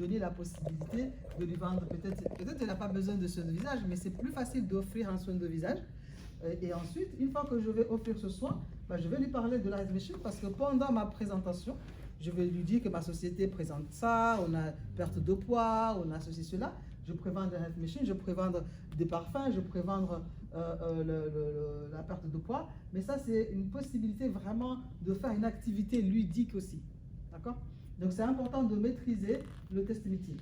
donner la possibilité de lui vendre, peut-être qu'il n'a pas besoin de soin de visage, mais c'est plus facile d'offrir un soin de visage. Et ensuite, une fois que je vais offrir ce soin, je vais lui parler de la Health Machine parce que pendant ma présentation, je vais lui dire que ma société présente ça, on a perte de poids, on a ceci, cela. Je pourrais vendre la Health Machine, je pourrais vendre des parfums, je pourrais vendre la perte de poids. Mais ça, c'est une possibilité vraiment de faire une activité ludique aussi. D'accord? Donc, c'est important de maîtriser le test meeting.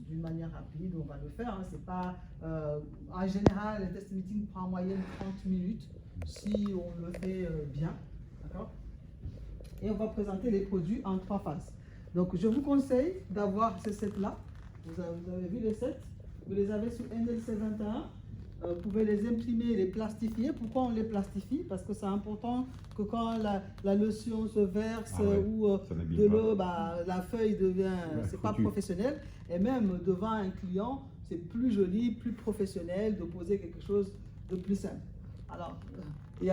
D'une manière rapide, on va le faire. Hein. C'est pas, en général, le test meeting prend en moyenne 30 minutes si on le fait bien. D'accord? Et on va présenter les produits en 3 phases. Donc, je vous conseille d'avoir ces sets-là. Vous avez vu les sets? Vous les avez sous NDLC 21. Vous pouvez les imprimer, les plastifier. Pourquoi on les plastifie? Parce que c'est important que quand la lotion se verse ou de l'eau, la feuille devient, c'est pas professionnel. Et même devant un client, c'est plus joli, plus professionnel de poser quelque chose de plus simple. Alors, il y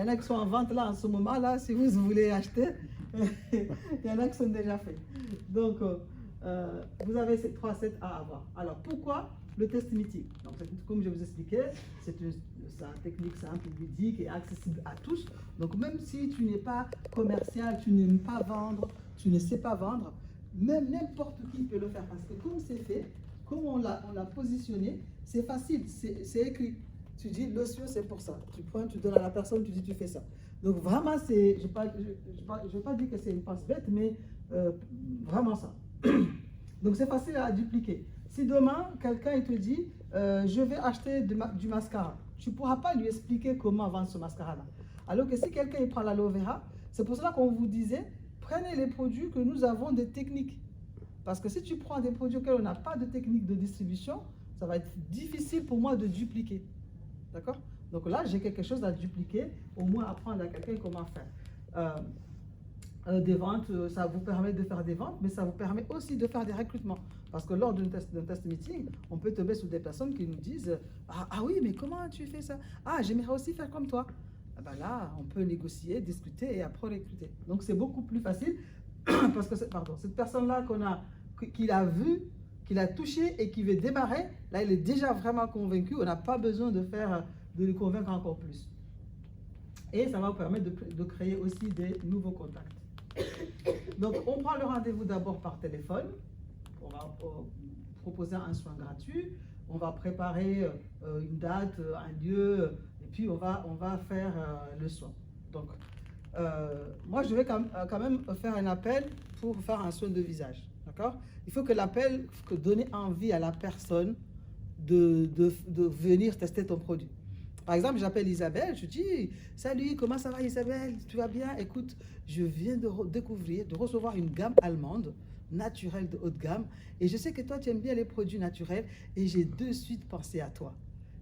en a qui sont en vente là en ce moment là, si vous voulez acheter, il y en a qui sont déjà faits. Donc, vous avez ces 3 sets à avoir. Alors, pourquoi le test meeting? Donc, comme je vous expliquais, c'est une technique simple, ludique et accessible à tous. Donc, même si tu n'es pas commercial, tu n'aimes pas vendre, tu ne sais pas vendre, même n'importe qui peut le faire parce que comme c'est fait, comme on l'a positionné, c'est facile, c'est écrit. Tu dis, lotion, c'est pour ça. Tu prends, tu donnes à la personne, tu dis, tu fais ça. Donc, vraiment, je ne vais pas dire que c'est une passe bête, mais vraiment ça. Donc, c'est facile à dupliquer. Si demain, quelqu'un te dit, je vais acheter du mascara, tu ne pourras pas lui expliquer comment vendre ce mascara-là. Alors que si quelqu'un prend l'aloe vera, c'est pour cela qu'on vous disait, prenez les produits que nous avons des techniques. Parce que si tu prends des produits auxquels on n'a pas de technique de distribution, ça va être difficile pour moi de dupliquer. D'accord? Donc là, j'ai quelque chose à dupliquer, au moins apprendre à quelqu'un comment faire. Des ventes, ça vous permet de faire des ventes, mais ça vous permet aussi de faire des recrutements. Parce que lors d'un test meeting, on peut tomber sur des personnes qui nous disent ah oui, mais comment tu fais ça? Ah, j'aimerais aussi faire comme toi. Là, on peut négocier, discuter et après recruter. Donc c'est beaucoup plus facile parce que cette personne-là qu'il a vue, qu'il a touché et qui veut démarrer, là, il est déjà vraiment convaincu. On n'a pas besoin de le convaincre encore plus. Et ça va vous permettre de créer aussi des nouveaux contacts. Donc, on prend le rendez-vous d'abord par téléphone. On va proposer un soin gratuit. On va préparer une date, un lieu, et puis on va faire le soin. Donc, moi, je vais quand même faire un appel pour faire un soin de visage. D'accord? Il faut que l'appel donne envie à la personne de venir tester ton produit. Par exemple, j'appelle Isabelle, je dis « Salut, comment ça va Isabelle? Tu vas bien? Écoute, je viens de recevoir une gamme allemande, naturelle de haut de gamme, et je sais que toi, tu aimes bien les produits naturels, et j'ai de suite pensé à toi.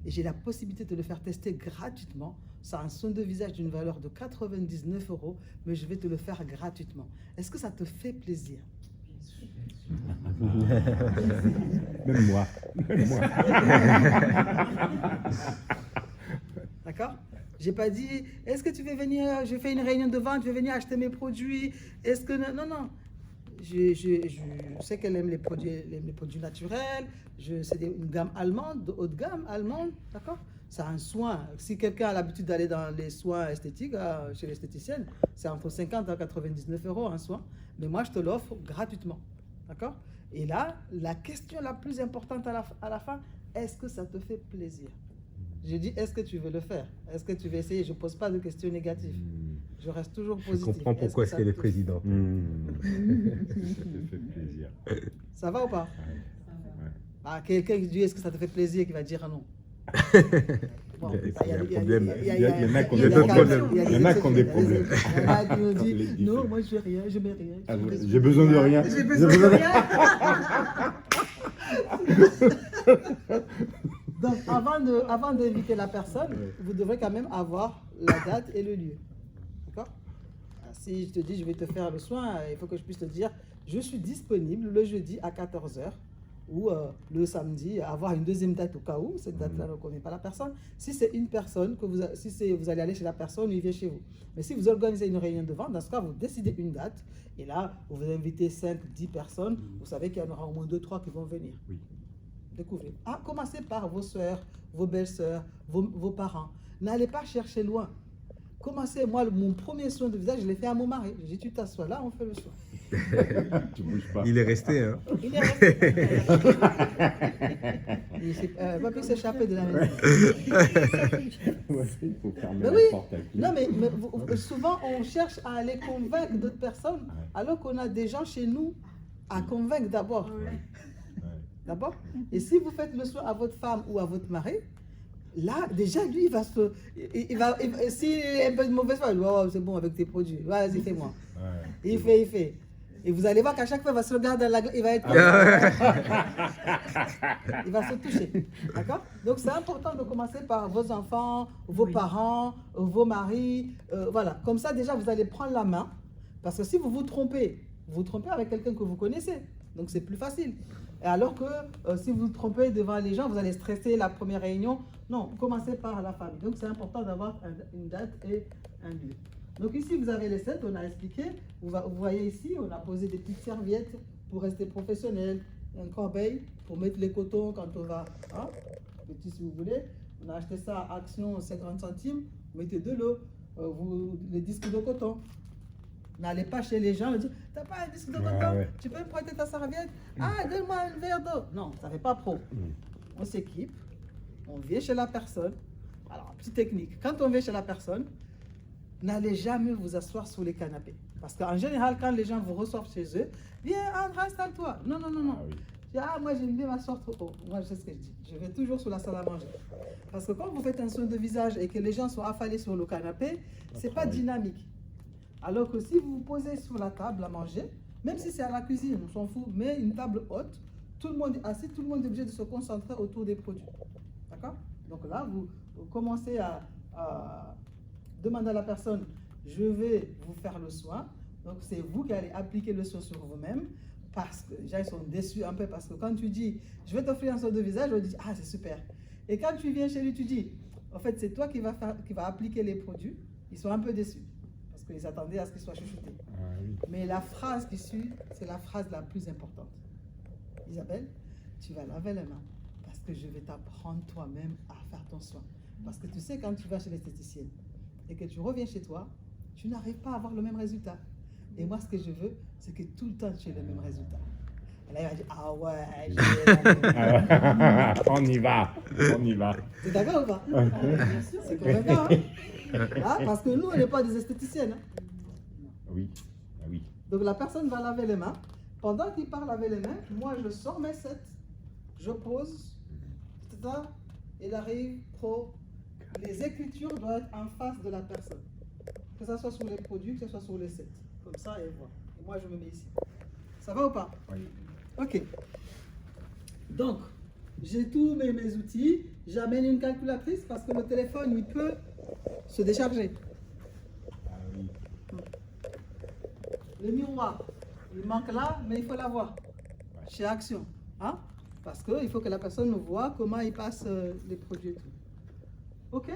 Et j'ai la possibilité de le faire tester gratuitement. C'est un soin de visage d'une valeur de 99 €, mais je vais te le faire gratuitement. Est-ce que ça te fait plaisir? » Même moi. D'accord? J'ai pas dit, est-ce que tu veux venir, je fais une réunion de vente, je vais venir acheter mes produits. Est-ce que... Non. Je sais qu'elle aime les produits naturels. C'est une gamme allemande, de haute gamme allemande. D'accord? C'est un soin. Si quelqu'un a l'habitude d'aller dans les soins esthétiques, chez l'esthéticienne, c'est entre 50 à 99 € un soin. Mais moi, je te l'offre gratuitement. D'accord? Et là, la question la plus importante à la fin, est-ce que ça te fait plaisir? Je dis, est-ce que tu veux le faire? Est-ce que tu veux essayer? Je ne pose pas de questions négatives. Je reste toujours positif. Je comprends pourquoi est-ce qu'elle est présidente. Ça te fait plaisir. Ça va ou pas? Ouais. Quelqu'un qui dit, est-ce que ça te fait plaisir, qui va dire non. Bon, il y a un problème. Il y en a qui ont des problèmes. Il y en a qui ont dit, non, moi je n'ai rien, je mets rien. J'ai besoin de rien. J'ai besoin de rien. Donc, avant d'inviter la personne, vous devrez quand même avoir la date et le lieu. D'accord? Si je te dis, je vais te faire le soin, il faut que je puisse te dire, je suis disponible le jeudi à 14 h ou le samedi, avoir une deuxième date au cas où cette date-là ne connaît pas la personne. Si c'est une personne, vous allez aller chez la personne, il vient chez vous. Mais si vous organisez une réunion de vente, dans ce cas, vous décidez une date, et là, vous invitez 5, 10 personnes, vous savez qu'il y en aura au moins 2, 3 qui vont venir. Oui. Découvrez. Commencez par vos soeurs, vos belles-sœurs, vos parents. N'allez pas chercher loin. Commencez, moi, mon premier soin de visage, je l'ai fait à mon mari. J'ai dit, tu t'assois là, on fait le soin. Tu bouges pas. Il est resté, hein. Il est resté. Il va plus s'échapper de la maison. Ouais, il faut fermer Mais la oui. porte à clé. Non, mais souvent, on cherche à aller convaincre d'autres personnes, alors qu'on a des gens chez nous à convaincre d'abord. Ouais. D'abord. Et si vous faites le soin à votre femme ou à votre mari, là, déjà, lui, il va se... S'il est un peu de mauvaise foi, il va, oh, c'est bon avec tes produits. Vas-y, fais-moi. Ouais. Il fait. Et vous allez voir qu'à chaque fois, il va se regarder dans la gueule, il va être... il va se toucher. D'accord? Donc, c'est important de commencer par vos enfants, vos parents, vos maris. Voilà. Comme ça, déjà, vous allez prendre la main. Parce que si vous vous trompez avec quelqu'un que vous connaissez. Donc, c'est plus facile. Et alors que si vous vous trompez devant les gens, vous allez stresser la première réunion. Non, commencez par la famille. Donc, c'est important d'avoir une date et un lieu. Donc ici, vous avez les sets, on a expliqué. Vous voyez ici, on a posé des petites serviettes pour rester professionnel. Un corbeil pour mettre les cotons quand on va, hein, petit si vous voulez. On a acheté ça à Action 50 centimes. Vous mettez de l'eau, les disques de coton. N'allez pas chez les gens et dire, t'as pas un disque de coton, ouais. tu peux me prêter ta serviette? Ah, donne-moi un verre d'eau. Non, ça ne fait pas pro. On s'équipe, on vient chez la personne. Alors, petite technique, quand on vient chez la personne, n'allez jamais vous asseoir sur les canapés. Parce qu'en général, quand les gens vous reçoivent chez eux, viens, André, installe-toi. Non. Ah oui. Moi, j'aime bien m'asseoir trop haut. Moi, je sais ce que je dis. Je vais toujours sur la salle à manger. Parce que quand vous faites un soin de visage et que les gens sont affalés sur le canapé, c'est pas dynamique. Alors que si vous vous posez sur la table à manger, même si c'est à la cuisine, on s'en fout, mais une table haute, tout le monde est assis, tout le monde est obligé de se concentrer autour des produits. D'accord? Donc là, vous commencez à demander à la personne, je vais vous faire le soin. Donc c'est vous qui allez appliquer le soin sur vous-même. Parce que déjà, ils sont déçus un peu. Parce que quand tu dis, je vais t'offrir un soin de visage, on dit, ah, c'est super. Et quand tu viens chez lui, tu dis, en fait, c'est toi qui va appliquer les produits. Ils sont un peu déçus. Parce qu'ils attendaient à ce qu'ils soient chouchoutés. Ah oui. Mais la phrase qui suit, c'est la phrase la plus importante. Isabelle, tu vas laver les mains. Parce que je vais t'apprendre toi-même à faire ton soin. Parce que tu sais, quand tu vas chez l'esthéticienne et que tu reviens chez toi, tu n'arrives pas à avoir le même résultat. Et moi, ce que je veux, c'est que tout le temps, tu aies le même résultat. Et là, il va dire, ah ouais, On y va. T'es d'accord ou pas? C'est convaincant, hein? Ah, parce que nous, on n'est pas des esthéticiennes. Hein? Oui. Ah oui. Donc, la personne va laver les mains. Pendant qu'il part laver les mains, moi, je sors mes sets, je pose, etc. Il arrive pro. Les écritures doivent être en face de la personne. Que ce soit sur les produits, que ce soit sur les sets. Comme ça, et voilà. Et moi, je me mets ici. Ça va ou pas? Oui. Ok. Donc, j'ai tous mes outils. J'amène une calculatrice parce que le téléphone, il peut se décharger. Ah oui. Le miroir, il manque là, mais il faut l'avoir. Chez Action. Hein? Parce qu'il faut que la personne voit comment il passe les produits et tout. Ok?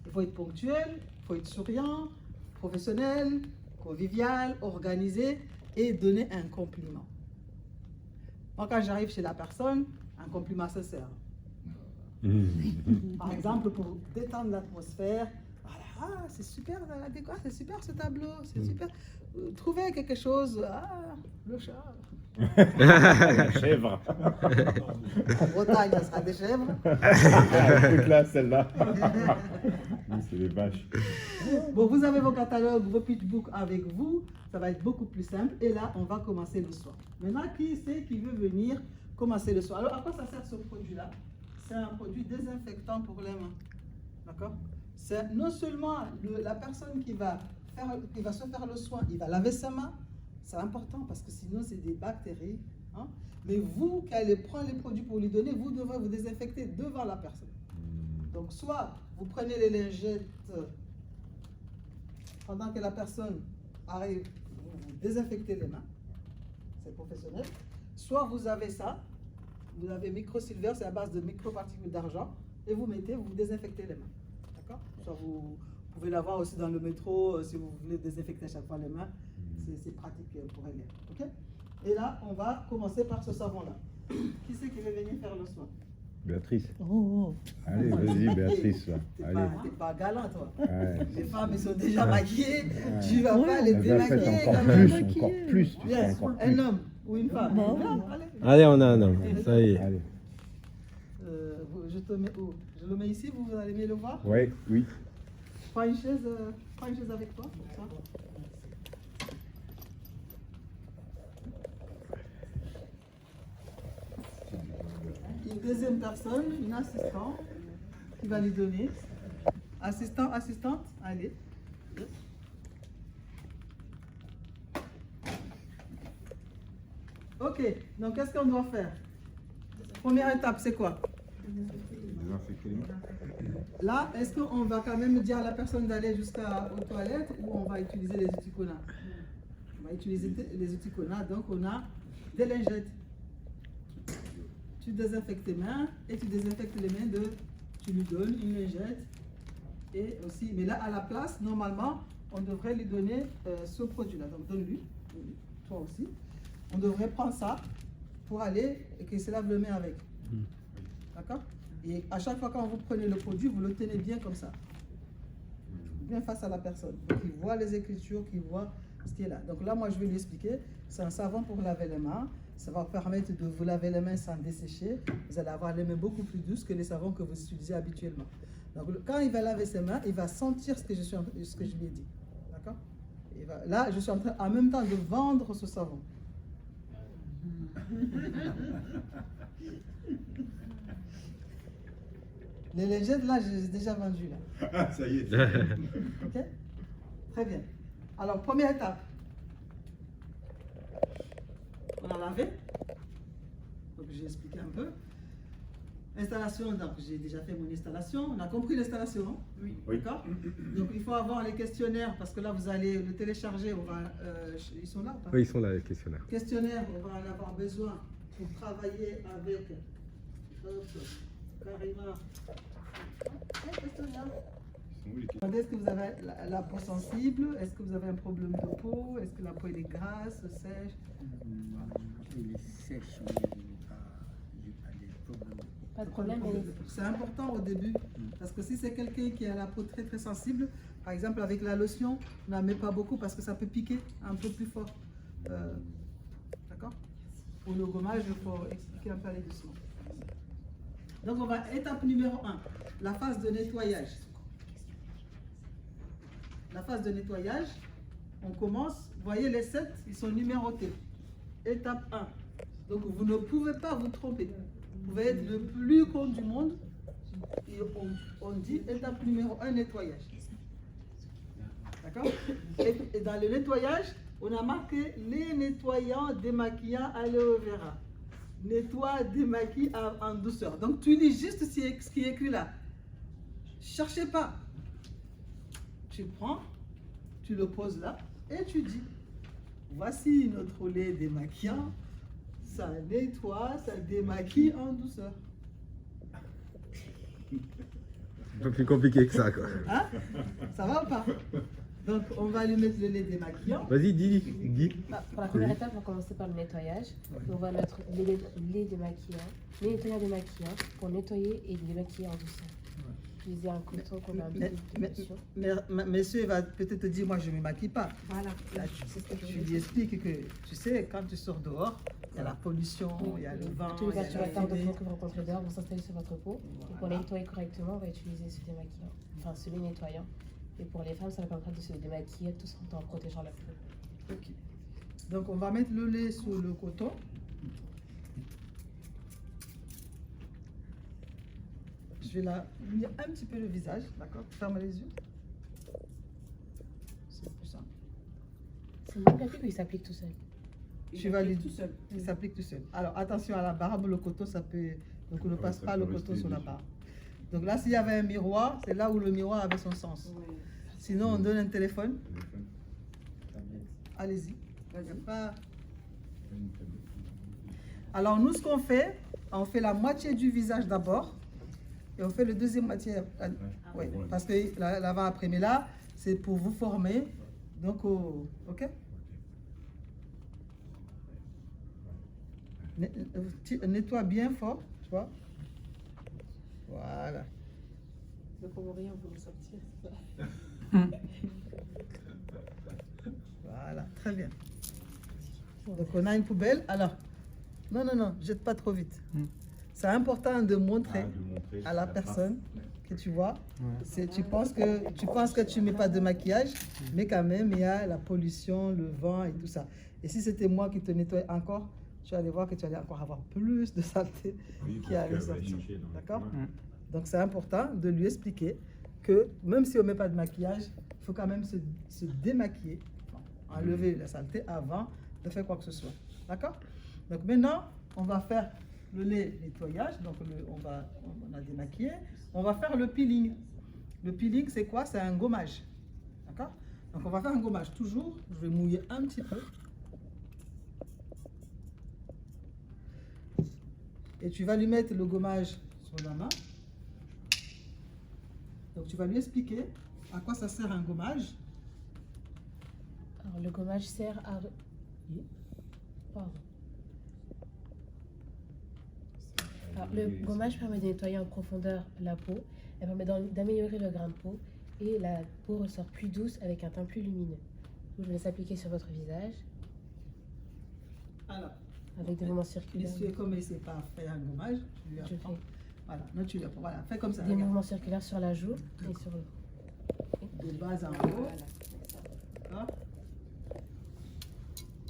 Il faut être ponctuel, il faut être souriant, professionnel, convivial, organisé et donner un compliment. Moi, quand j'arrive chez la personne, un compliment sincère. Par exemple, pour détendre l'atmosphère, voilà, ah, c'est super la déco, c'est super ce tableau, c'est super. Trouvez quelque chose, ah, le chat. La chèvre. En Bretagne, ça sera des chèvres. Écoute là, celle-là. Oui, c'est les vaches. Bon, vous avez vos catalogues, vos pitchbooks avec vous, ça va être beaucoup plus simple. Et là, on va commencer le soin. Maintenant, qui c'est qui veut venir commencer le soin? Alors, à quoi ça sert ce produit-là? C'est un produit désinfectant pour les mains. D'accord? C'est non seulement la personne qui va se faire le soin, il va laver sa main. C'est important parce que sinon, c'est des bactéries. Hein? Mais vous, qui allez prendre les produits pour lui donner, vous devrez vous désinfecter devant la personne. Donc, soit vous prenez les lingettes pendant que la personne arrive, vous désinfectez les mains, c'est professionnel. Soit soit vous avez ça, vous avez microsilver, c'est à base de microparticules d'argent, et vous mettez, vous désinfectez les mains. D'accord? Soit vous pouvez l'avoir aussi dans le métro, si vous voulez désinfecter à chaque fois les mains, c'est pratique pour elle. Ok? Et là, on va commencer par ce savon-là. Qui c'est qui veut venir faire le soin? Béatrice. Oh. Allez, vas-y, Béatrice. Là. Allez. T'es pas galant, toi. Ouais. Les femmes, elles sont déjà maquillées. Tu vas pas les Elle va faire démaquiller. encore comme plus, ça. encore plus. Tu Yes. feras encore Un plus. homme ou une femme. Bon. Allez. Allez, on a un homme. Ça y est. Allez. Je te mets où? Je le mets ici, vous allez mieux le voir? Ouais, oui. Prends une chaise avec toi. Comme ça. Une deuxième personne, une assistante, qui va lui donner. Assistant, assistante, allez. Ok, donc qu'est-ce qu'on doit faire? Première étape, c'est quoi? Là, est-ce qu'on va quand même dire à la personne d'aller jusqu'aux toilettes ou on va utiliser les outils qu'on a? On va utiliser les outils qu'on a, donc on a des lingettes. Tu désinfectes tes mains et tu désinfectes les mains tu lui donnes une lingette et aussi, mais là à la place, normalement, on devrait lui donner ce produit-là. Donc donne-lui, toi aussi. On devrait prendre ça pour aller et qu'il se lave le main avec. D'accord? Et à chaque fois quand vous prenez le produit, vous le tenez bien comme ça. Bien face à la personne. Donc il voit les écritures, qu'il voit ce qui est là. Donc là, moi, je vais lui expliquer. C'est un savon pour laver les mains. Ça va vous permettre de vous laver les mains sans dessécher. Vous allez avoir les mains beaucoup plus douces que les savons que vous utilisez habituellement. Donc quand il va laver ses mains, il va sentir ce que je lui ai dit. D'accord? Là, je suis en train en même temps de vendre ce savon. Les lingettes, là, je les ai déjà vendues. Là. Ah, ça y est. Ok? Très bien. Alors, première étape. On a lavé. Donc, j'ai expliqué un peu. Installation, donc j'ai déjà fait mon installation. On a compris l'installation, non? Oui. D'accord? Donc, il faut avoir les questionnaires parce que là, vous allez le télécharger. Ils sont là ou pas? Oui, ils sont là, les questionnaires. Questionnaire, on va en avoir besoin pour travailler avec Karima. Questionnaire. Est-ce que vous avez la peau sensible? Est-ce que vous avez un problème de peau? Est-ce que la peau elle est grasse, sèche? Il est sèche, mais Pas de problème. C'est important au début parce que si c'est quelqu'un qui a la peau très très sensible, par exemple avec la lotion, n'en met pas beaucoup parce que ça peut piquer un peu plus fort. D'accord? Pour le gommage, il faut expliquer un peu les doucement. Donc on va étape numéro 1, la phase de nettoyage. La phase de nettoyage, on commence, vous voyez les 7, ils sont numérotés. Étape 1. Donc vous ne pouvez pas vous tromper. Vous pouvez être le plus con du monde. Et on dit étape numéro 1, nettoyage. D'accord? Et dans le nettoyage, on a marqué les nettoyants démaquillants aloe vera. Nettoie, démaquille en douceur. Donc tu lis juste ce qui est écrit là. Cherchez pas. Tu prends, tu le poses là et tu dis voici notre lait démaquillant. Ça nettoie, ça démaquille en douceur. Un peu plus compliqué que ça, quoi. Hein? Ça va ou pas? Donc, on va lui mettre le lait démaquillant. Vas-y, dis. Pour la première étape, on va commencer par le nettoyage. On va mettre le lait démaquillant, les nettoyants démaquillants pour nettoyer et démaquiller en douceur. Utiliser un coton qu'on a un peu de solution. Monsieur il va peut-être te dire, moi je ne me maquille pas. Voilà, Là, tu lui expliques que, tu sais, quand tu sors dehors, il y a la pollution, il y a le vent, Tous les il y a la perturbateurs de fumée. fond que vous rencontrez dehors vont s'installer sur votre peau. Et pour les nettoyer correctement, on va utiliser ce démaquillant, enfin ce lait nettoyant. Et pour les femmes, ça va permettre de se démaquiller tout en protégeant la peau. Ok. Donc on va mettre le lait sur le coton. Je vais la luire un petit peu le visage, d'accord? Ferme les yeux. C'est plus simple. C'est une applique ou il s'applique tout seul? Tu vas lui tout seul. Il s'applique tout seul. Alors attention à la barbe, le coton, ça peut. Donc on ne passe ça pas peut le coton rester sur la dessus. barbe. Donc là, s'il y avait un miroir, c'est là où le miroir avait son sens. Sinon, on donne un téléphone. Allez-y. Il y a pas... Alors nous, ce qu'on fait, on fait la moitié du visage d'abord et on fait le deuxième moitié. Oui, parce que l'avant-après. Mais là, c'est pour vous former. Donc, ok? Nettoie bien fort, tu vois? Voilà. Donc on va rien vous le sortir. Voilà, très bien. Donc on a une poubelle. Alors, non, jette pas trop vite. C'est important de montrer à la personne que tu vois. Tu penses que tu mets pas de maquillage, mais quand même il y a la pollution, le vent et tout ça. Et si c'était moi qui te nettoyais encore, tu allais voir que tu allais encore avoir plus de saleté qui allait sortir. D'accord? Donc c'est important de lui expliquer que même si on ne met pas de maquillage, il faut quand même se démaquiller, enlever la saleté avant de faire quoi que ce soit. D'accord? Donc maintenant, on va faire le lait nettoyage. Donc on a démaquillé. On va faire le peeling. Le peeling, c'est quoi? C'est un gommage. D'accord? Donc on va faire un gommage. Toujours, je vais mouiller un petit peu. Et tu vas lui mettre le gommage sur la main. Donc tu vas lui expliquer à quoi ça sert un gommage. Alors le gommage sert à... Pardon. Alors, le gommage permet de nettoyer en profondeur la peau. Elle permet d'améliorer le grain de peau et la peau ressort plus douce avec un teint plus lumineux. Je vais s'appliquer sur votre visage. Alors, avec des mouvements circulaires. Monsieur, comme il ne sait pas faire un gommage, tu lui apprends. Voilà, non, tu lui apprends. Voilà, fais comme ça. Des regarde. mouvements circulaires sur la joue et sur le... De bas en haut. D'accord.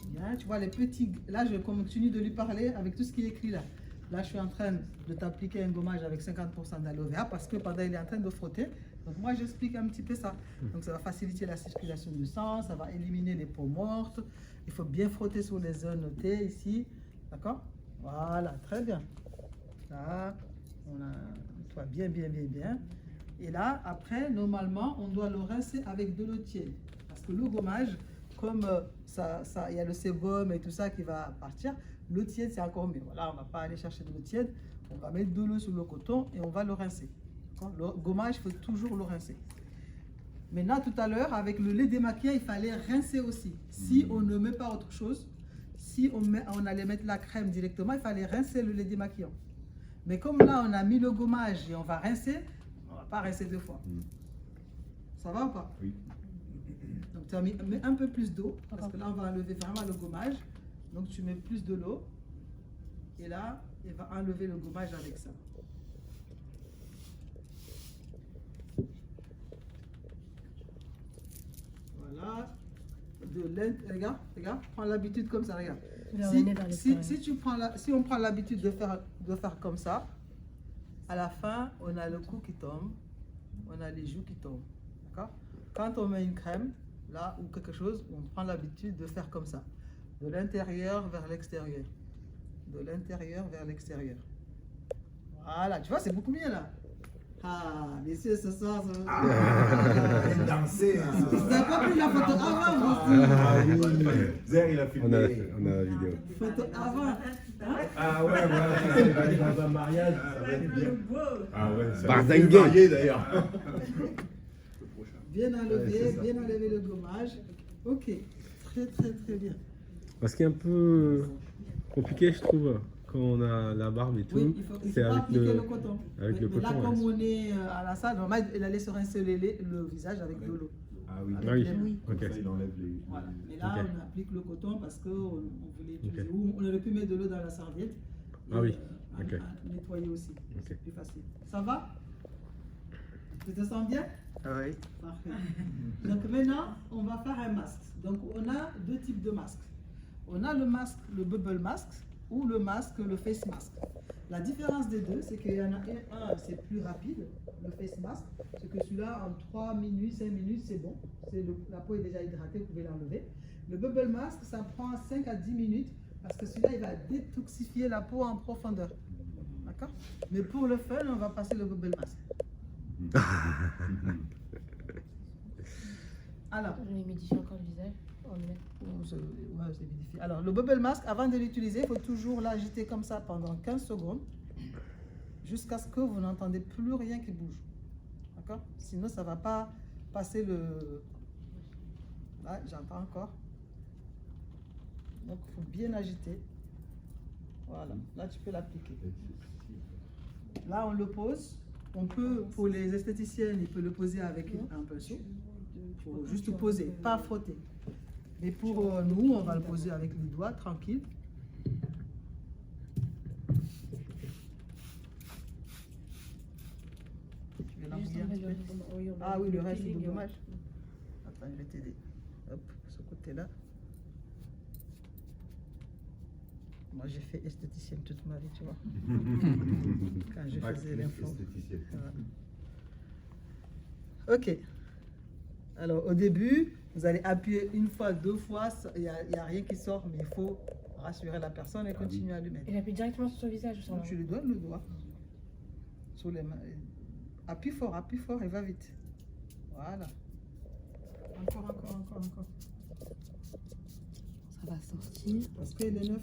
Bien, tu vois les petits... Là, je continue de lui parler avec tout ce qui est écrit là. Là, je suis en train de t'appliquer un gommage avec 50% d'aloe vera parce que pendant il est en train de frotter. Donc moi, j'explique un petit peu ça. Donc ça va faciliter la circulation du sang, ça va éliminer les peaux mortes. Il faut bien frotter sur les zones notées ici. D'accord? Voilà, très bien. Là, on nettoie bien. Et là, après, normalement, on doit le rincer avec de l'eau tiède. Parce que le gommage, comme il y a le sébum et tout ça qui va partir, l'eau tiède, c'est encore mieux. Voilà, on ne va pas aller chercher de l'eau tiède. On va mettre de l'eau sur le coton et on va le rincer. Le gommage, il faut toujours le rincer. Maintenant, tout à l'heure, avec le lait démaquillant, il fallait rincer aussi. Si on ne met pas autre chose, si on allait mettre la crème directement, il fallait rincer le lait démaquillant. Mais comme là, on a mis le gommage et on va rincer, on ne va pas rincer deux fois. Ça va ou pas? Oui. Donc, tu as mis un peu plus d'eau, parce que là, on va enlever vraiment le gommage. Donc, tu mets plus de l'eau. Et là, il va enlever le gommage avec ça. Voilà. Regarde, prends l'habitude comme ça, regarde. Si on prend l'habitude de faire comme ça, à la fin, on a le cou qui tombe, on a les joues qui tombent. D'accord? Quand on met une crème, là, ou quelque chose, on prend l'habitude de faire comme ça. De l'intérieur vers l'extérieur. De l'intérieur vers l'extérieur. Voilà, tu vois, c'est beaucoup mieux là. Ah, messieurs, ce soir, danser. Vous n'avez pas pris la photo avant, Ah oui, Zer, il a filmé. On a la vidéo. Photo avant. Ah ouais, voilà, il va aller dans un mariage, ça va être bien. Ah ouais, ça va être Bardengue. marié d'ailleurs. Bien enlever le gommage. Ok, très bien. Ce qui est un peu compliqué, je trouve, quand on a la barbe et tout, Oui, il faut appliquer le coton. Avec le mais là, coton, comme ouais. on est à la salle, normalement, il allait se rincer le visage avec de l'eau. Ah oui, Ah oui. comme Ok. ça, il enlève les... Voilà. Mais là, Ok. on applique le coton parce qu'on voulait utiliser. Ok. Ou on aurait pu mettre de l'eau dans la serviette. Ah oui. Et, Ok. nettoyer aussi. Ok. C'est plus facile. Ça va? Tu te sens bien? Oui. Parfait. Donc maintenant, on va faire un masque. Donc on a deux types de masques. On a le masque, le bubble mask ou le masque, le face mask. La différence des deux, c'est qu'il y en a un, c'est plus rapide, le face mask. C'est que celui-là, en 3 minutes, 5 minutes, c'est bon. La peau est déjà hydratée, vous pouvez l'enlever. Le bubble mask, ça prend 5 à 10 minutes parce que celui-là, il va détoxifier la peau en profondeur. D'accord? Mais pour le fun, on va passer le bubble mask. Alors, Je vais humidifier encore le visage. on le met. Ouais, c'est vérifié. Alors, le bubble mask, avant de l'utiliser, il faut toujours l'agiter comme ça pendant 15 secondes jusqu'à ce que vous n'entendez plus rien qui bouge. D'accord? Sinon, ça ne va pas passer le... Là, j'entends encore. Donc, il faut bien agiter. Voilà, là, tu peux l'appliquer. Là, on le pose. On peut, pour les esthéticiennes, il peut le poser avec un pinceau. Pour juste poser, pas frotter. Mais pour nous, on va le poser avec les doigts, tranquille. Tu veux l'enrouiller un petit peu? Ah oui, le reste, c'est dommage. Attends, je vais t'aider. Hop, ce côté-là. Moi, j'ai fait esthéticienne toute ma vie, tu vois. Quand je faisais l'info. Voilà. Ok. Alors, au début, vous allez appuyer une fois, 2 fois, il n'y a rien qui sort, mais il faut rassurer la personne et continuer à lui mettre. Il appuie directement sur son visage. Donc, tu lui donnes le doigt sur les mains. Appuie fort, et va vite. Voilà. Encore. Ça va sortir. Parce qu'il est neuf.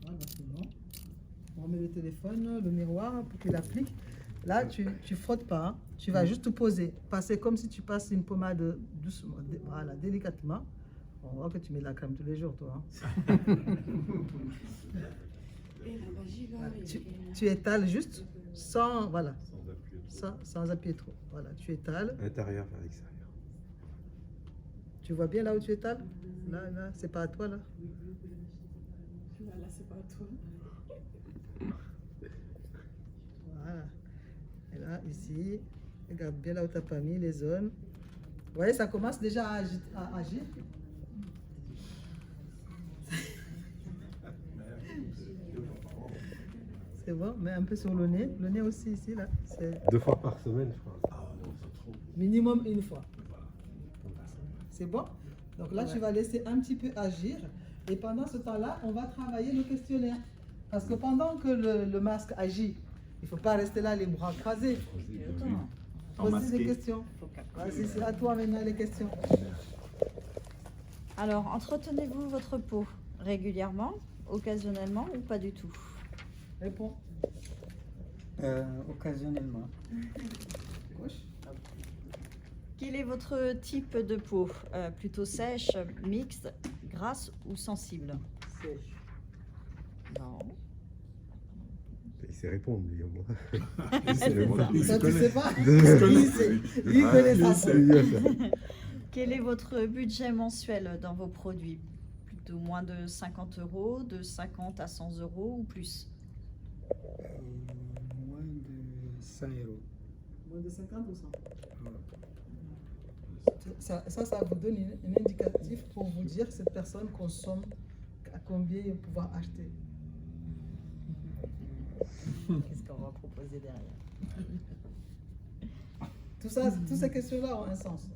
Voilà, c'est bon. On remet le téléphone, le miroir pour qu'il applique. Là, tu frottes pas, hein. Tu vas juste poser. Passer comme si tu passes une pommade doucement, voilà, délicatement. On voit que tu mets de la crème tous les jours, toi. Hein. Voilà, tu étales juste sans, voilà, sans appuyer trop. Voilà, tu étales. Intérieur vers l'extérieur. Tu vois bien là où tu étales? Là, c'est pas à toi, là. Là, c'est pas à toi. Voilà. Et là, ici, regarde bien là où tu n'as pas mis les zones. Vous voyez, ça commence déjà à agir. C'est bon, mets un peu sur le nez. Le nez aussi ici, là. 2 fois par semaine, je crois. Minimum une fois. C'est bon? Donc là, tu vas laisser un petit peu agir. Et pendant ce temps-là, on va travailler le questionnaire. Parce que pendant que le masque agit, il ne faut pas rester là les bras croisés. Posez des questions. Vas-y, c'est à toi maintenant les questions. Alors, entretenez-vous votre peau régulièrement, occasionnellement ou pas du tout? Réponds. Occasionnellement. Gauche. Quel est votre type de peau? Plutôt sèche, mixte, grasse ou sensible? Sèche. Non. Il sait répondre, lui, au moins. Ça, tu sais pas? Lui, il connaît ça. Quel est votre budget mensuel dans vos produits? Plutôt moins de 50 €, de 50 à 100 € ou plus? Moins de 100 euros. Moins de 50 ou 100? Ça vous donne un indicatif pour vous dire que cette personne consomme à combien il va pouvoir acheter. Qu'est-ce qu'on va proposer derrière? Toutes ces questions-là ont un sens.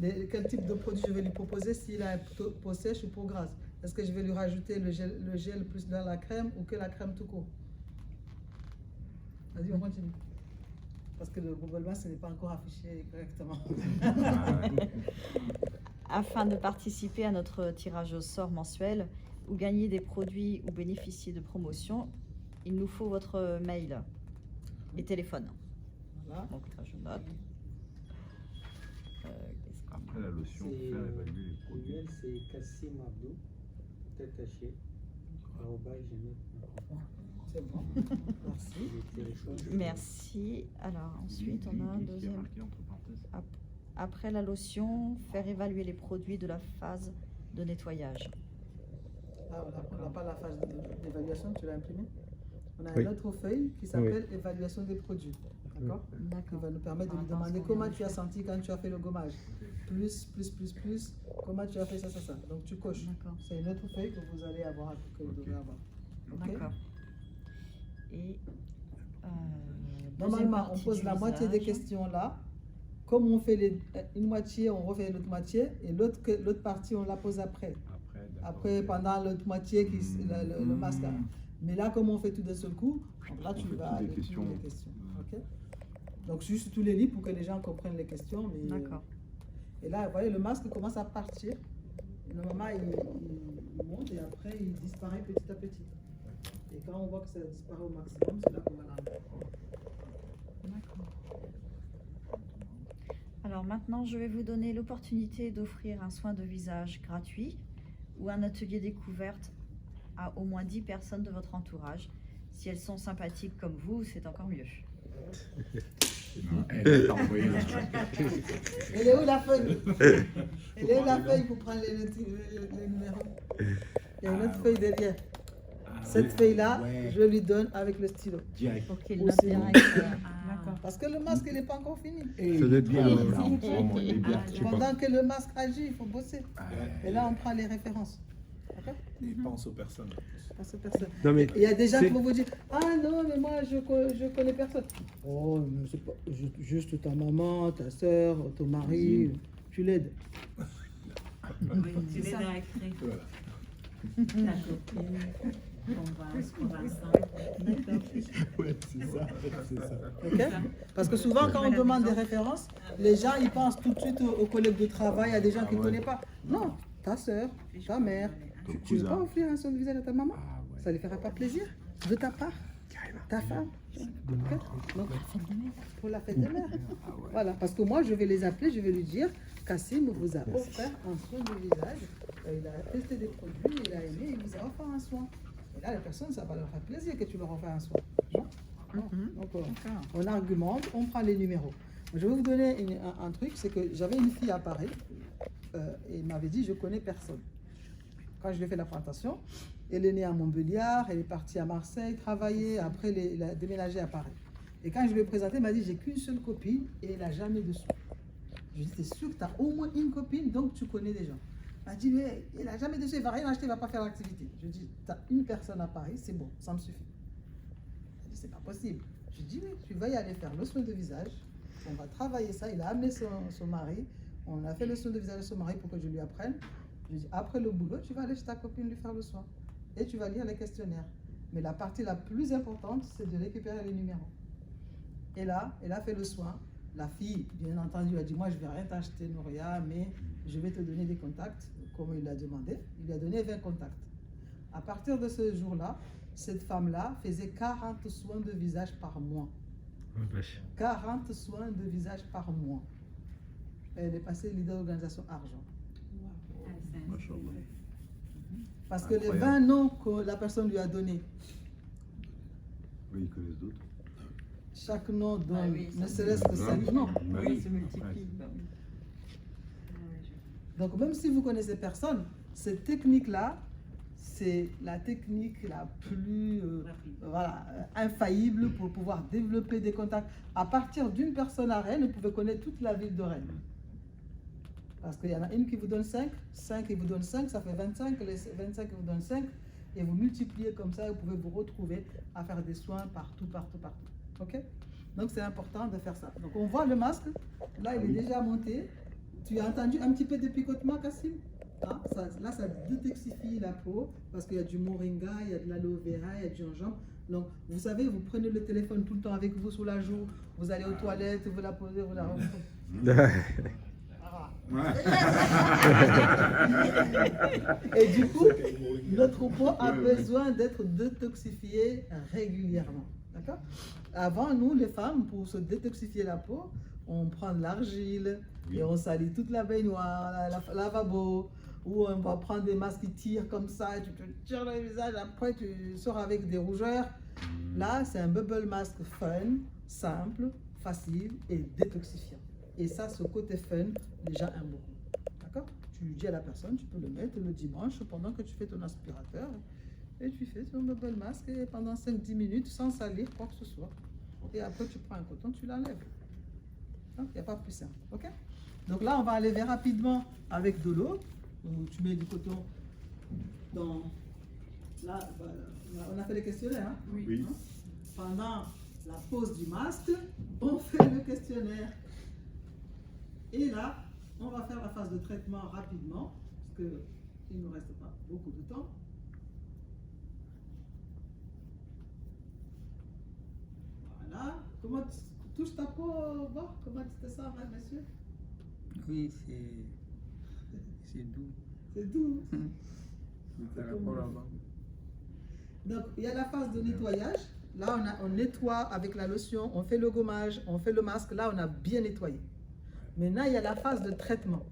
Quel type de produit je vais lui proposer, s'il a peau sèche ou peau grasse? Est-ce que je vais lui rajouter le gel plus dans la crème ou que la crème tout court? Vas-y, on continue. Parce que le Google Maps, ce n'est pas encore affiché correctement. Afin de participer à notre tirage au sort mensuel ou gagner des produits ou bénéficier de promotions, il nous faut votre mail et téléphone. Voilà. Donc là, je note. Après la lotion, C'est- faire évaluer les produits. Email, c'est Kassim Abdou, tout attaché, @gmail.com. C'est bon. Merci. Le téléphone. Merci. Alors ensuite, on a un deuxième. Après la lotion, faire évaluer les produits de la phase de nettoyage. Ah, on n'a pas la phase d'évaluation, tu l'as imprimé? On a Oui. une autre feuille qui s'appelle évaluation des produits. D'accord? Qui D'accord. va nous permettre de lui Attends, demander ce qu'on comment vient de tu as faire. senti quand tu as fait le gommage. Plus, comment tu as fait ça. Donc tu coches. D'accord. C'est une autre feuille que vous allez avoir, que vous devez avoir. Ok? D'accord. Et Normalement, on pose la moitié des questions là. Comme on fait une moitié, on refait l'autre moitié. Et l'autre partie, on la pose après. Après, pendant l'autre moitié, le masque. Mais là, comme on fait tout d'un seul coup, donc là, tu fait vas toutes les aller questions. toutes les questions. Ok? Donc, juste tous les livres pour que les gens comprennent les questions. Mais, D'accord. et là, vous voyez, le masque commence à partir. Et normalement, il monte et après, il disparaît petit à petit. Et quand on voit que ça disparaît au maximum, c'est là qu'on va l'enlever. Alors maintenant, je vais vous donner l'opportunité d'offrir un soin de visage gratuit ou un atelier découverte à au moins 10 personnes de votre entourage. Si elles sont sympathiques comme vous, c'est encore mieux. Non, elle a envoyé la Elle est où la feuille? Elle est où la feuille pour prendre les numéros? Il y a une autre feuille derrière. Cette feuille-là, ouais. je lui donne avec le stylo. direct. Pour qu'il Ou note c'est bien. bon. D'accord. Parce que le masque, il n'est pas encore fini. Et Ça doit être bien, bien. là, vraiment, il est bien. Je sais pas. Pendant que le masque agit, il faut bosser. Et là, on prend les références. D'accord? Et pense aux personnes. Parce que personne. Non, mais Il y a des gens c'est- qui vont vous dire: ah non, mais moi je connais personne. Oh, mais c'est pas juste ta maman, ta soeur, ton mari, tu l'aides. Tu l'aides à écrire Voilà. ta copine. On va ensemble. Ouais, c'est ça. C'est ça. Ok? Parce que souvent, quand on demande des références, les gens ils pensent tout de suite aux collègues de travail, à des gens qu'ils ne connaissent pas. Non, ta soeur, ta mère. Tu ne veux pas offrir un son de visage à ta maman? Ça ne lui fera pas plaisir? De ta part? Ta femme? Ok? Donc, pour la fête de mère. Voilà, parce que moi, je vais les appeler, je vais lui dire: Kassim vous a offert un soin de visage. Il a testé des produits, il a aimé, il vous a offert un soin. Et là, les personnes, ça va leur faire plaisir que tu leur offres un soin. Non? Donc, on argumente, on prend les numéros. Je vais vous donner un truc, c'est que j'avais une fille à Paris et il m'avait dit: je connais personne. Quand je lui ai fait la présentation, elle est née à Montbéliard, elle est partie à Marseille travailler, après elle a déménagé à Paris. Et quand je lui ai présenté, elle m'a dit: j'ai qu'une seule copine et elle n'a jamais de sous. Je lui ai dit: t'es sûr que tu as au moins une copine, donc tu connais des gens. Elle m'a dit: mais elle n'a jamais de sous, elle ne va rien acheter, elle ne va pas faire l'activité. Je lui ai dit: tu as une personne à Paris, c'est bon, ça me suffit. Elle a dit: c'est pas possible. Je lui ai dit: oui, tu vas y aller faire le soin de visage, on va travailler ça. Il a amené son mari, on a fait le soin de visage de son mari pour que je lui apprenne. Je lui ai dit: après le boulot, tu vas aller chez ta copine lui faire le soin. Et tu vas lire les questionnaires. Mais la partie la plus importante, c'est de récupérer les numéros. Et là, elle a fait le soin. La fille, bien entendu, a dit: moi, je ne vais rien t'acheter, Nouria, mais je vais te donner des contacts, comme il l'a demandé. Il lui a donné 20 contacts. À partir de ce jour-là, cette femme-là faisait 40 soins de visage par mois. Oh, vache. 40 soins de visage par mois. Elle est passée leader d'organisation argent. Parce que les 20 noms que la personne lui a donnés, Oui, ils connaissent d'autres. chaque nom donne Ah oui, ça, ne serait-ce que 5 noms. Oui, se multiplient. Donc même si vous connaissez personne, cette technique-là, c'est la technique la plus infaillible pour pouvoir développer des contacts. À partir d'une personne à Rennes, vous pouvez connaître toute la ville de Rennes. Parce qu'il y en a une qui vous donne 5, 5 qui vous donne 5, ça fait 25, les 25 qui vous donnent 5, et vous multipliez comme ça, et vous pouvez vous retrouver à faire des soins partout. Ok? Donc c'est important de faire ça. Donc on voit le masque, là il est déjà monté. Tu as entendu un petit peu de picotement, Kassim? Hein? Là ça détoxifie la peau, parce qu'il y a du moringa, il y a de l'aloe vera, il y a du gingembre. Donc vous savez, vous prenez le téléphone tout le temps avec vous sous la joue, vous allez aux toilettes, vous la posez, vous la... Et du coup, notre peau a besoin d'être détoxifiée régulièrement. D'accord? Avant, nous, les femmes, pour se détoxifier la peau, on prend de l'argile et on salit toute la baignoire, la lavabo, ou on va prendre des masques qui tirent comme ça, et tu te tires le visage, après tu sors avec des rougeurs. Là, c'est un bubble mask fun, simple, facile et détoxifiant. Et ça, ce côté fun, les gens aiment beaucoup. D'accord? Tu dis à la personne, tu peux le mettre le dimanche pendant que tu fais ton aspirateur. Et tu fais ton bubble mask et pendant 5-10 minutes sans salir quoi que ce soit. Et après, tu prends un coton, tu l'enlèves. Il n'y a pas plus simple. Ok? Donc là, on va aller rapidement avec de l'eau. Tu mets du coton dans... Là, voilà. On a fait les questionnaires. Hein? Oui. Hein? Pendant la pause du masque, on fait le questionnaire. Et là, on va faire la phase de traitement rapidement, parce qu'il ne nous reste pas beaucoup de temps. Voilà. Comment tu touches ta peau, voir comment tu te sens, hein, monsieur? Oui, c'est doux. C'est tout. Donc, il y a la phase de nettoyage. Là, on nettoie avec la lotion, on fait le gommage, on fait le masque. Là, on a bien nettoyé. Maintenant, il y a la phase de traitement.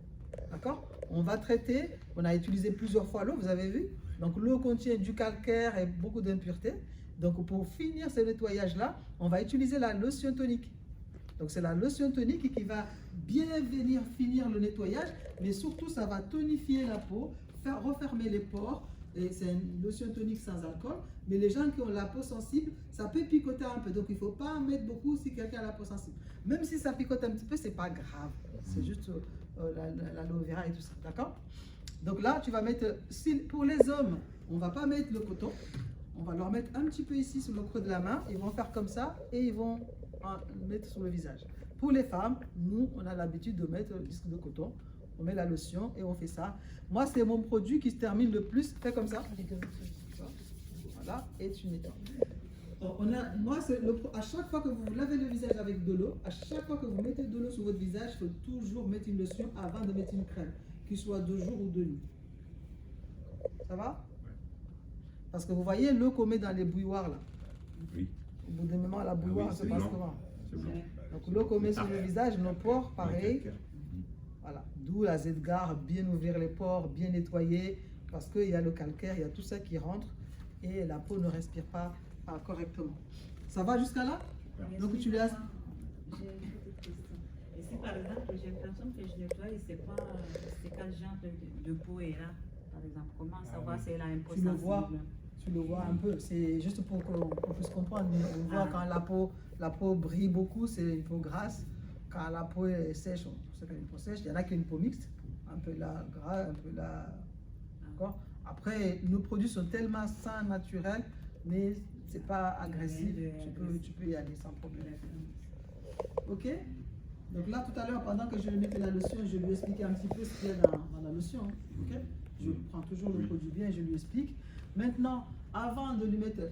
D'accord? On va traiter. On a utilisé plusieurs fois l'eau, vous avez vu? Donc, l'eau contient du calcaire et beaucoup d'impuretés. Donc, pour finir ce nettoyage-là, on va utiliser la lotion tonique. Donc, c'est la lotion tonique qui va bien venir finir le nettoyage, mais surtout, ça va tonifier la peau, refermer les pores. Et c'est une lotion tonique sans alcool. Mais les gens qui ont la peau sensible, ça peut picoter un peu. Donc, il ne faut pas en mettre beaucoup si quelqu'un a la peau sensible. Même si ça picote un petit peu, ce n'est pas grave. C'est juste l'aloe vera et tout ça. D'accord? Donc là, tu vas mettre, pour les hommes, on ne va pas mettre le coton. On va leur mettre un petit peu ici sur le creux de la main. Ils vont faire comme ça et ils vont mettre sur le visage. Pour les femmes, nous, on a l'habitude de mettre le disque de coton. On met la lotion et on fait ça. Moi, c'est mon produit qui se termine le plus. Fais comme ça. Voilà, et tu nettoies. Moi, à chaque fois que vous lavez le visage avec de l'eau, à chaque fois que vous mettez de l'eau sur votre visage, il faut toujours mettre une lotion avant de mettre une crème, qu'il soit de jour ou de nuit. Ça va? Parce que vous voyez l'eau qu'on met dans les bouilloires là. Oui. Au bout d'un moment, la bouilloire se passe comment? C'est blanc. Donc l'eau qu'on met sur le visage, nos pores, pareil. Voilà. D'où la Zedgar, bien ouvrir les pores, bien nettoyer, parce qu'il y a le calcaire, il y a tout ça qui rentre et la peau ne respire pas correctement. Ça va jusqu'à là? Donc tu laisses. J'ai une petite question. Et si par exemple j'ai une personne que je nettoie et c'est quel genre de peau est là? Par exemple, comment savoir si elle a un peau sensible? Tu le vois un peu. C'est juste pour qu'on puisse comprendre. On voit quand la peau brille beaucoup, c'est une peau grasse. Quand la peau est sèche, on sait qu'elle a une peau sèche. Il y en a qui ont une peau mixte, un peu là gras, un peu là. D'accord? Après, nos produits sont tellement sains, naturels, mais c'est pas agressif. Tu peux y aller sans problème. Ok? Donc là, tout à l'heure, pendant que je lui mettais la lotion, je lui expliquais un petit peu ce qu'il y a dans la lotion. Ok? Je prends toujours le produit bien et je lui explique. Maintenant, avant de lui mettre,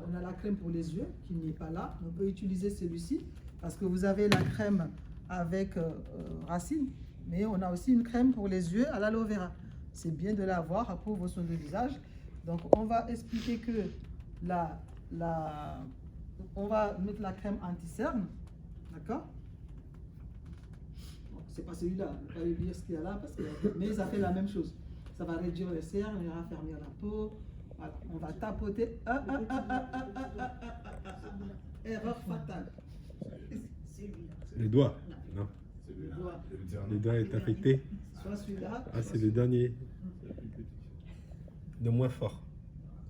on a la crème pour les yeux qui n'est pas là. On peut utiliser celui-ci parce que vous avez la crème avec racine, mais on a aussi une crème pour les yeux à l'aloe vera. C'est bien de l'avoir pour vos soins de visage. Donc, on va expliquer que on va mettre la crème anti-cerne, d'accord? Bon, c'est pas celui-là, on ne va pas lui dire ce qu'il y a là, mais ça fait la même chose. Ça va réduire les cernes et raffermir la peau. Voilà, on va tapoter. Erreur fatale. Les doigts, non? Les doigts est affecté. Soit celui-là. Ah, c'est le dernier. De moins fort.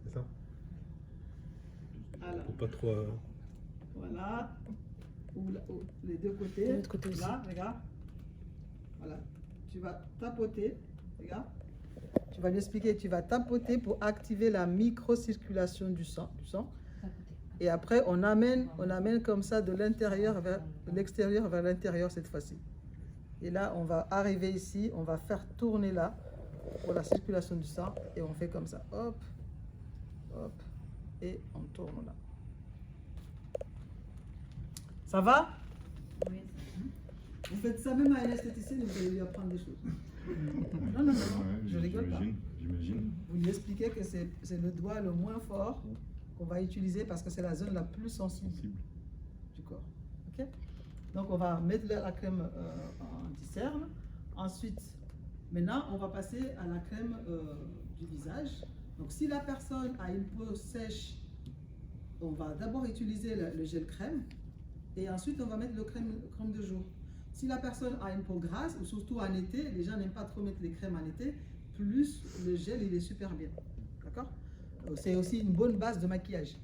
C'est ça? Alors, Pour pas trop. voilà. Ou les deux côtés. De l'autre côté aussi. Là, regarde. Voilà. Tu vas tapoter. Regarde. Tu vas lui expliquer. Tu vas tapoter pour activer la microcirculation du sang. Et après, on amène comme ça de l'intérieur vers l'extérieur vers l'intérieur cette fois-ci. Et là, on va arriver ici, on va faire tourner là pour la circulation du sang et on fait comme ça. Hop, hop, et on tourne là. Ça va? Oui. Vous faites ça même à un esthéticien et vous allez lui apprendre des choses. Non, je rigole pas. J'imagine. Vous lui expliquez que c'est le doigt le moins fort qu'on va utiliser parce que c'est la zone la plus sensible du corps. Ok? Donc on va mettre la crème anti-cerne. Ensuite, maintenant, on va passer à la crème du visage. Donc si la personne a une peau sèche, on va d'abord utiliser le gel crème et ensuite on va mettre le crème de jour. Si la personne a une peau grasse, ou surtout en été, les gens n'aiment pas trop mettre les crèmes en été, plus le gel il est super bien. D'accord? C'est aussi une bonne base de maquillage.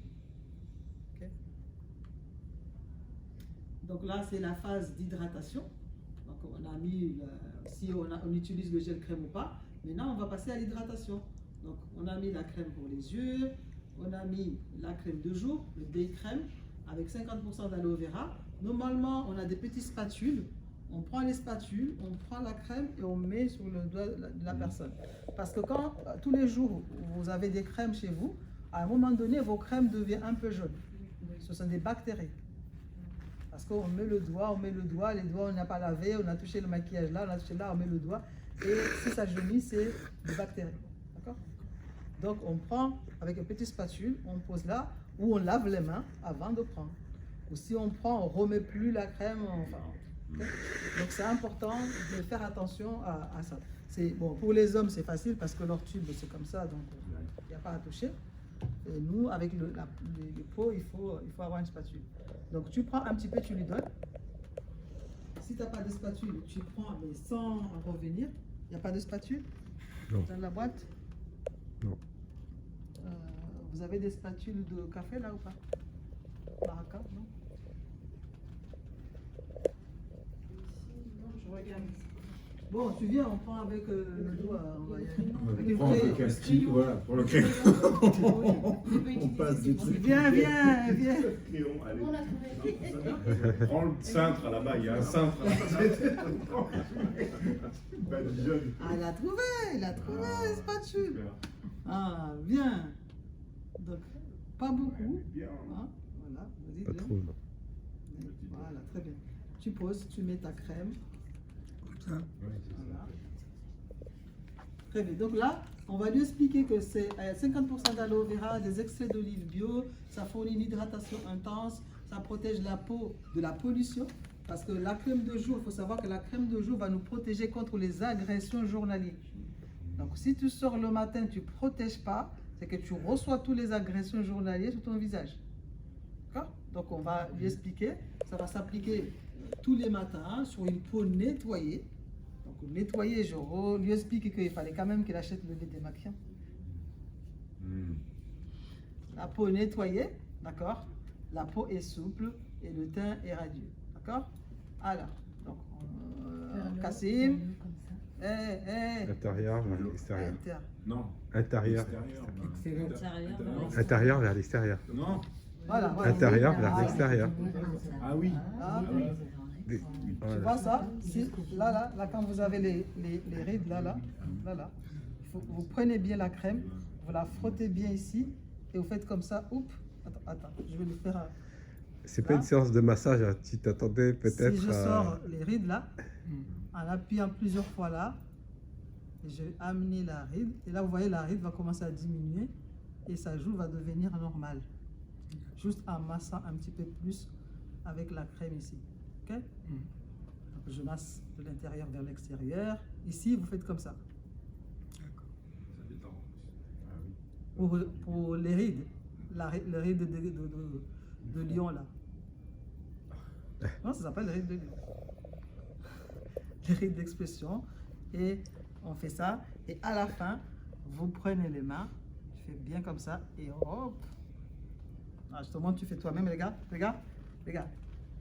Okay? Donc là, c'est la phase d'hydratation. Donc on a mis, si on utilise le gel crème ou pas. Maintenant, on va passer à l'hydratation. Donc on a mis la crème pour les yeux, on a mis la crème de jour, le day crème, avec 50% d'aloe vera. Normalement, on a des petites spatules. On prend les spatules, on prend la crème et on met sur le doigt de la personne. Parce que quand tous les jours vous avez des crèmes chez vous, à un moment donné, vos crèmes deviennent un peu jaunes. Ce sont des bactéries. Parce qu'on met le doigt, les doigts, on n'a pas lavé, on a touché le maquillage là, on a touché là, on met le doigt. Et si ça jaunit, c'est des bactéries. D'accord? Donc on prend avec une petite spatule, on pose là, ou on lave les mains avant de prendre. Ou si on prend, on ne remet plus la crème. Enfin, okay? Donc c'est important de faire attention à ça. Bon, pour les hommes, c'est facile parce que leur tube, c'est comme ça, donc il n'y a pas à toucher. Et nous, avec les pots, il faut avoir une spatule. Donc tu prends un petit peu, tu lui donnes. Si tu n'as pas de spatule, tu prends, mais sans revenir. Il n'y a pas de spatule Non. dans la boîte? Non. Vous avez des spatules de café là ou pas? Maraca, non? Je regarde. Bon, tu viens, on prend avec le doigt. On va y aller. On prend le casting, voilà, pour le crayon. On passe des trucs. Viens. Crayon, allez. On l'a trouvé. Prends le cintre là-bas, il y a un cintre. Badigeonne. Ah, il a trouvé, spatule. Super. Ah, bien. Donc, pas beaucoup. Bien. Hein, voilà, vas-y. Pas viens. trop, non. Voilà, très bien. Tu poses, tu mets ta crème. Ouais, Voilà. Très bien. Donc là, on va lui expliquer que c'est 50% d'aloe vera, des extraits d'olive bio, ça fournit une hydratation intense, ça protège la peau de la pollution. Parce que la crème de jour, il faut savoir que la crème de jour va nous protéger contre les agressions journalières. Donc si tu sors le matin, tu ne protèges pas, c'est que tu reçois toutes les agressions journalières sur ton visage. D'accord? Donc on va lui expliquer, ça va s'appliquer tous les matins sur une peau nettoyée. Donc nettoyer, je lui explique qu'il fallait quand même qu'il achète le lait démaquillant. La peau nettoyée, d'accord? La peau est souple et le teint est radieux, d'accord? Alors, donc, Kassim, Intérieur vers l'extérieur. Non. Intérieur. Extérieur. Intérieur vers l'extérieur. Non. Voilà. Intérieur vers l'extérieur. Ah oui. Ah, Des- tu voilà. vois ça? Là, quand vous avez les rides, là, vous prenez bien la crème, vous la frottez bien ici, et vous faites comme ça. Oups, attends, je vais le faire. C'est pas une séance de massage, hein. Tu t'attendais peut-être Si je à... sors les rides là, en appuyant plusieurs fois là, et je vais amener la ride, et là vous voyez la ride va commencer à diminuer, et sa joue va devenir normale. Juste en massant un petit peu plus avec la crème ici. Ok? Donc je masse de l'intérieur vers l'extérieur. Ici, vous faites comme ça. Ça détend. Ah oui. Pour les rides, les rides de lion là. Non, ça s'appelle les rides de lion. Les rides d'expression. Et on fait ça. Et à la fin, vous prenez les mains, tu fais bien comme ça, et hop. Ah, je te montre, tu fais toi-même, les gars. Regarde.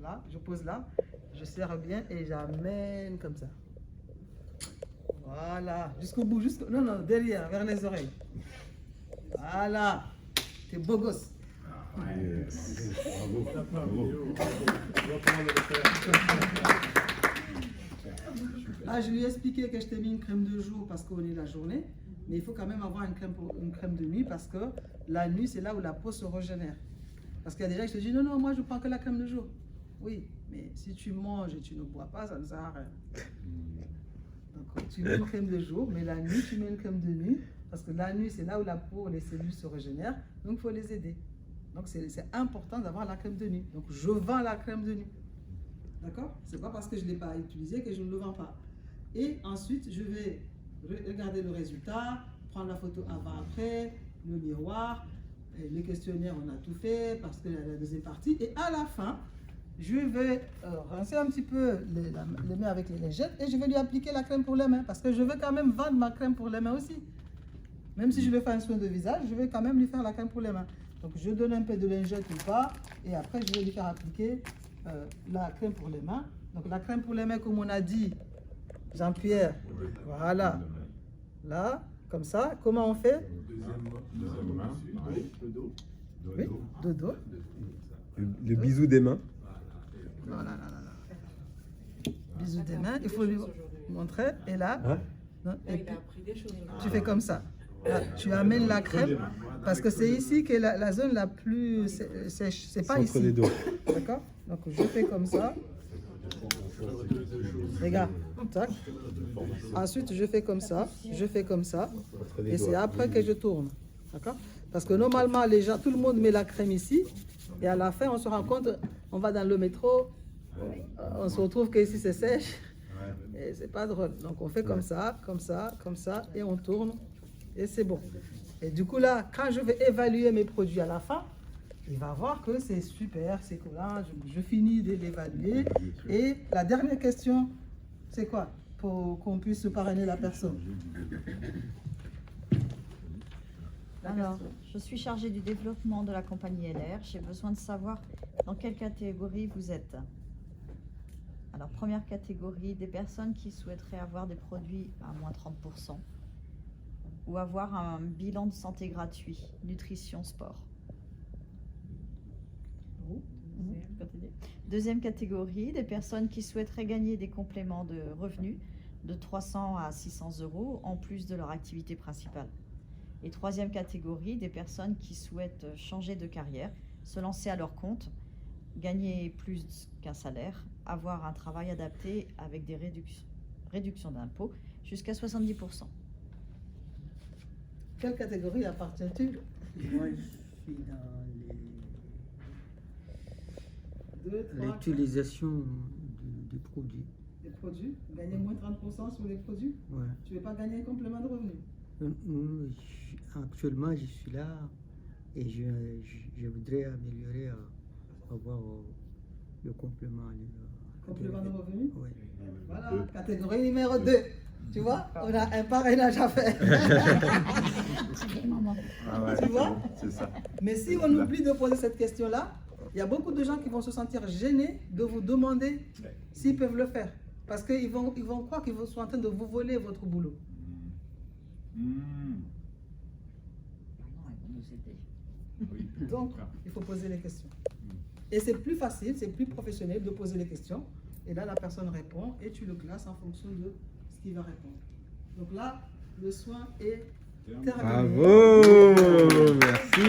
Là, je pose là, je serre bien et j'amène comme ça. Voilà, jusqu'au bout, non, derrière, vers les oreilles. Voilà, t'es beau gosse. Bravo. Là, je lui ai expliqué que je t'ai mis une crème de jour parce qu'on est la journée, mais il faut quand même avoir une crème de nuit parce que la nuit, c'est là où la peau se régénère. Parce qu'il y a des gens qui se disent non, moi je prends que la crème de jour. Oui, mais si tu manges et tu ne bois pas, ça ne sert à rien. Donc tu mets une crème de jour, mais la nuit, tu mets une crème de nuit. Parce que la nuit, c'est là où la peau, les cellules se régénèrent. Donc il faut les aider. Donc c'est important d'avoir la crème de nuit. Donc je vends la crème de nuit. D'accord? C'est pas parce que je ne l'ai pas utilisée que je ne le vends pas. Et ensuite, je vais regarder le résultat, prendre la photo avant-après, le miroir, les questionnaires, on a tout fait parce que la deuxième partie. Et à la fin, je vais rincer un petit peu les mains avec les lingettes et je vais lui appliquer la crème pour les mains parce que je veux quand même vendre ma crème pour les mains aussi. Même si je lui fais un soin de visage, je vais quand même lui faire la crème pour les mains. Donc je donne un peu de lingette ou pas et après je vais lui faire appliquer la crème pour les mains. Donc la crème pour les mains, comme on a dit, Jean-Pierre, voilà, là, comme ça. Comment on fait? Deuxième main, pareil, le dos. Oui, de dos. Le bisou des mains. Voilà. Bisous des mains, il faut lui montrer. Et là, Hein? non, et puis, tu fais comme ça. Là, tu amènes la crème parce que c'est ici que la zone la plus sèche. C'est pas Entre les ici. dos. D'accord? Donc je fais comme ça. Les gars, Tac. Ensuite, je fais comme ça, je fais comme ça. Et c'est après que je tourne. D'accord? Parce que normalement, les gens, tout le monde met la crème ici. Et à la fin, on se rend compte, on va dans le métro, on se retrouve que ici c'est sèche. Et c'est pas drôle. Donc on fait comme ça, comme ça, comme ça, et on tourne. Et c'est bon. Et du coup là, quand je vais évaluer mes produits à la fin, il va voir que c'est super, c'est collant. Je finis de l'évaluer. Et la dernière question, c'est quoi? Pour qu'on puisse parrainer la personne. Alors, je suis chargée du développement de la compagnie LR. J'ai besoin de savoir dans quelle catégorie vous êtes. Alors, première catégorie, des personnes qui souhaiteraient avoir des produits à moins 30% ou avoir un bilan de santé gratuit, nutrition, sport. Deuxième catégorie, des personnes qui souhaiteraient gagner des compléments de revenus de 300 à 600 euros en plus de leur activité principale. Et troisième catégorie, des personnes qui souhaitent changer de carrière, se lancer à leur compte, gagner plus qu'un salaire, avoir un travail adapté avec des réductions d'impôts jusqu'à 70%. Quelle catégorie appartiens-tu? Moi, je suis dans Deux, trois, l'utilisation des produits. des produits. Gagner moins 30% sur les produits. Ouais. Tu ne veux pas gagner un complément de revenu? Actuellement, je suis là et je voudrais améliorer, avoir le complément. Complément de revenu? Oui. Voilà, catégorie numéro 2. Tu vois, on a un parrainage à faire. Tu vois? C'est ça. Mais si on oublie de poser cette question-là, il y a beaucoup de gens qui vont se sentir gênés de vous demander s'ils peuvent le faire. Parce qu'ils vont croire qu'ils sont en train de vous voler votre boulot. Donc, il faut poser les questions. Et c'est plus facile, c'est plus professionnel de poser les questions. Et là, la personne répond et tu le classes en fonction de ce qu'il va répondre. Donc là, le soin est terminé. Bravo, merci.